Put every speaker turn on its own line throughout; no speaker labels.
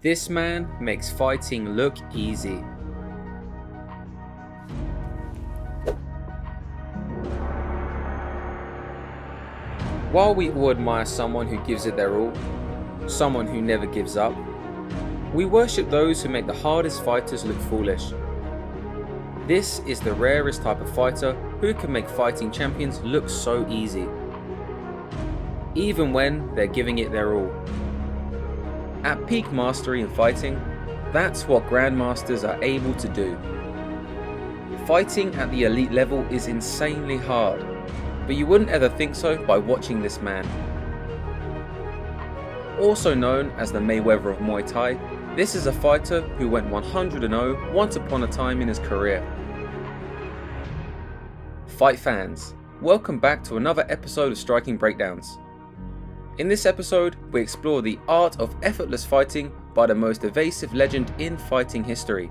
This man makes fighting look easy. While we all admire someone who gives it their all, someone who never gives up, we worship those who make the hardest fighters look foolish. This is the rarest type of fighter who can make fighting champions look so easy, even when they're giving it their all. At peak mastery in fighting, that's what grandmasters are able to do. Fighting at the elite level is insanely hard, but you wouldn't ever think so by watching this man. Also known as the Mayweather of Muay Thai, this is a fighter who went 100-0 once upon a time in his career. Fight fans, welcome back to another episode of Striking Breakdowns. In this episode, we explore the art of effortless fighting by the most evasive legend in fighting history.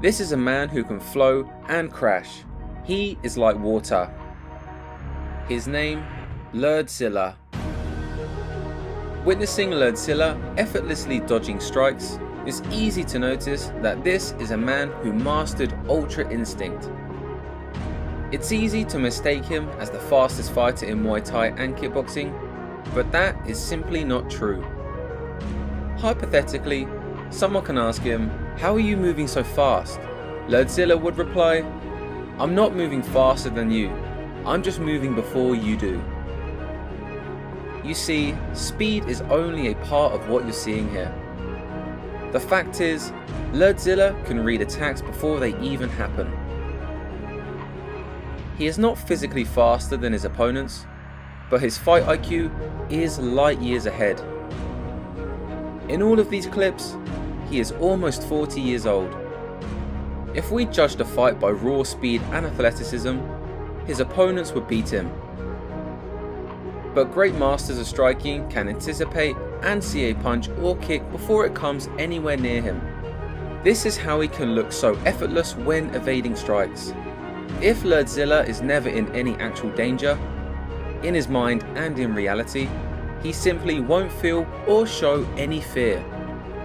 This is a man who can flow and crash. He is like water. His name, Lerdsila. Witnessing Lerdsila effortlessly dodging strikes, it's easy to notice that this is a man who mastered Ultra Instinct. It's easy to mistake him as the fastest fighter in Muay Thai and kickboxing, but that is simply not true. Hypothetically, someone can ask him, "How are you moving so fast?" Lerdsila would reply, "I'm not moving faster than you, I'm just moving before you do." You see, speed is only a part of what you're seeing here. The fact is, Lerdsila can read attacks before they even happen. He is not physically faster than his opponents, but his fight IQ is light years ahead. In all of these clips, he is almost 40 years old. If we judged a fight by raw speed and athleticism, his opponents would beat him. But great masters of striking can anticipate and see a punch or kick before it comes anywhere near him. This is how he can look so effortless when evading strikes. If Lerdsila is never in any actual danger, in his mind and in reality, he simply won't feel or show any fear.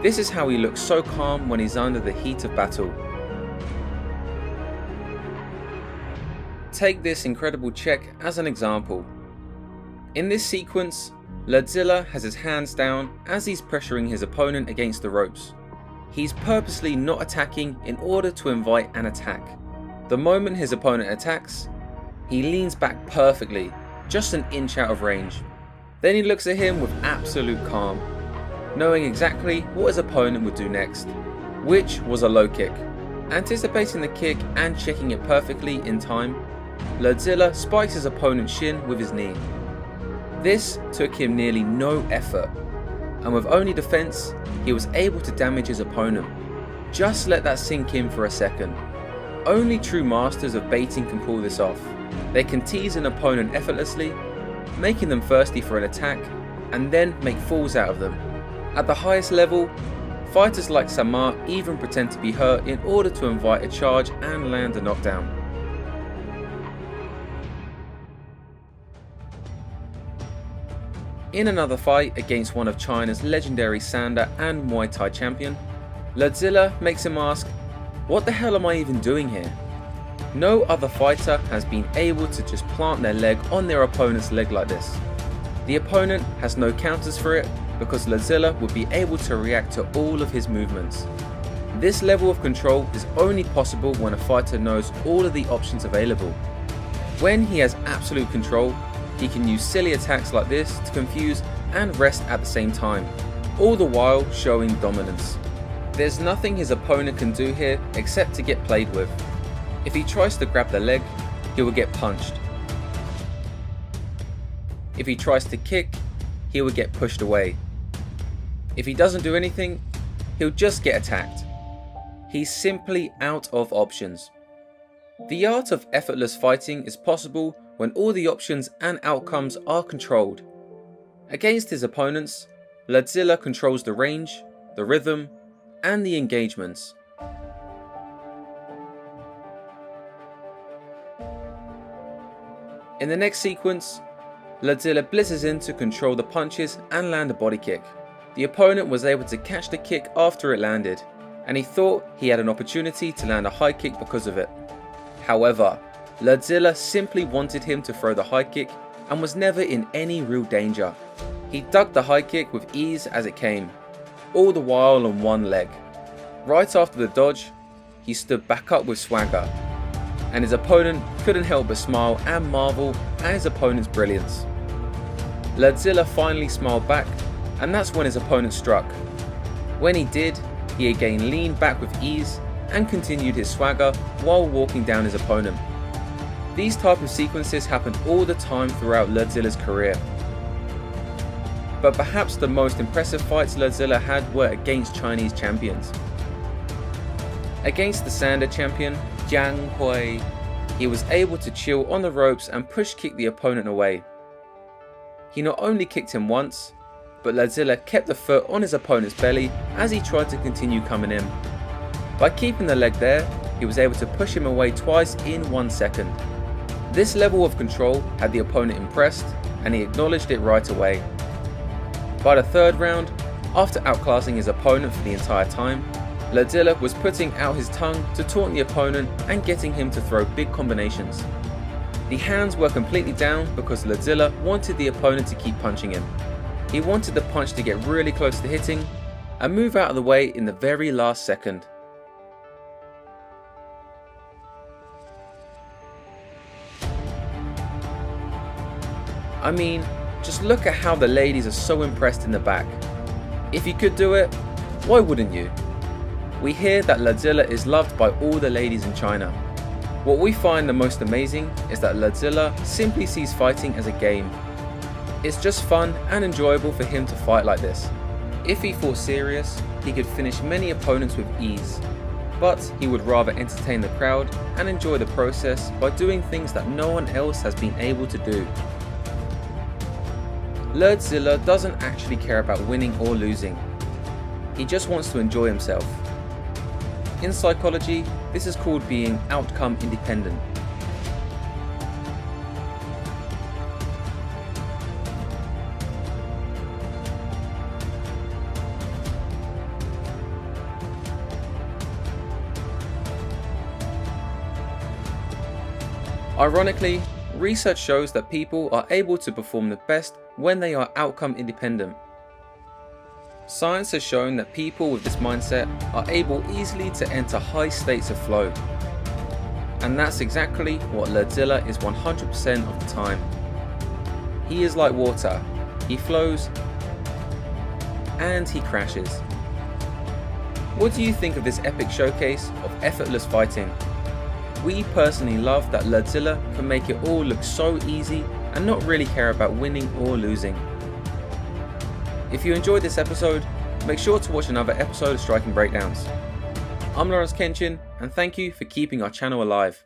This is how he looks so calm when he's under the heat of battle. Take this incredible check as an example. In this sequence, Lerdsila has his hands down as he's pressuring his opponent against the ropes. He's purposely not attacking in order to invite an attack. The moment his opponent attacks, he leans back perfectly, just an inch out of range. Then he looks at him with absolute calm, knowing exactly what his opponent would do next, which was a low kick. Anticipating the kick and checking it perfectly in time, Lerdsila spikes his opponent's shin with his knee. This took him nearly no effort, and with only defense, he was able to damage his opponent. Just let that sink in for a second. Only true masters of baiting can pull this off. They can tease an opponent effortlessly, making them thirsty for an attack, and then make fools out of them. At the highest level, fighters like Samar even pretend to be hurt in order to invite a charge and land a knockdown. In another fight against one of China's legendary Sanda and Muay Thai champion, Lerdsila makes him ask, "What the hell am I even doing here?" No other fighter has been able to just plant their leg on their opponent's leg like this. The opponent has no counters for it because Lerdsila would be able to react to all of his movements. This level of control is only possible when a fighter knows all of the options available. When he has absolute control, he can use silly attacks like this to confuse and rest at the same time, all the while showing dominance. There's nothing his opponent can do here except to get played with. If he tries to grab the leg, he will get punched. If he tries to kick, he will get pushed away. If he doesn't do anything, he'll just get attacked. He's simply out of options. The art of effortless fighting is possible when all the options and outcomes are controlled. Against his opponents, Lerdsila controls the range, the rhythm, and the engagements. In the next sequence, Lerdsila blitzes in to control the punches and land a body kick. the opponent was able to catch the kick after it landed, and he thought he had an opportunity to land a high kick because of it. However, Lerdsila simply wanted him to throw the high kick and was never in any real danger. He ducked the high kick with ease as it came, all the while on one leg. Right after the dodge, he stood back up with swagger, and his opponent couldn't help but smile and marvel at his opponent's brilliance. Lerdsila finally smiled back, and that's when his opponent struck. When he did, he again leaned back with ease and continued his swagger while walking down his opponent. These type of sequences happened all the time throughout Lerdzila's career. But perhaps the most impressive fights Lerdsila had were against Chinese champions. Against the Sanda champion, Jiang Hui, he was able to chill on the ropes and push kick the opponent away. He not only kicked him once, but Lerdsila kept the foot on his opponent's belly as he tried to continue coming in. By keeping the leg there, he was able to push him away twice in 1 second. This level of control had the opponent impressed, and he acknowledged it right away. By the third round, after outclassing his opponent for the entire time, Lerdsila was putting out his tongue to taunt the opponent and getting him to throw big combinations. The hands were completely down because Lerdsila wanted the opponent to keep punching him. He wanted the punch to get really close to hitting and move out of the way in the very last second. I mean, just look at how the ladies are so impressed in the back. If you could do it, why wouldn't you? We hear that Lerdsila is loved by all the ladies in China. What we find the most amazing is that Lerdsila simply sees fighting as a game. It's just fun and enjoyable for him to fight like this. If he fought serious, he could finish many opponents with ease, but he would rather entertain the crowd and enjoy the process by doing things that no one else has been able to do. Lerdsila doesn't actually care about winning or losing. He just wants to enjoy himself. In psychology, this is called being outcome independent. Ironically, research shows that people are able to perform the best when they are outcome independent. Science has shown that people with this mindset are able easily to enter high states of flow. And that's exactly what Lerdsila is 100% of the time. He is like water. He flows and he crashes. What do you think of this epic showcase of effortless fighting? We personally love that Lerdsila can make it all look so easy and not really care about winning or losing. If you enjoyed this episode, make sure to watch another episode of Striking Breakdowns. I'm Lawrence Kenshin, and thank you for keeping our channel alive.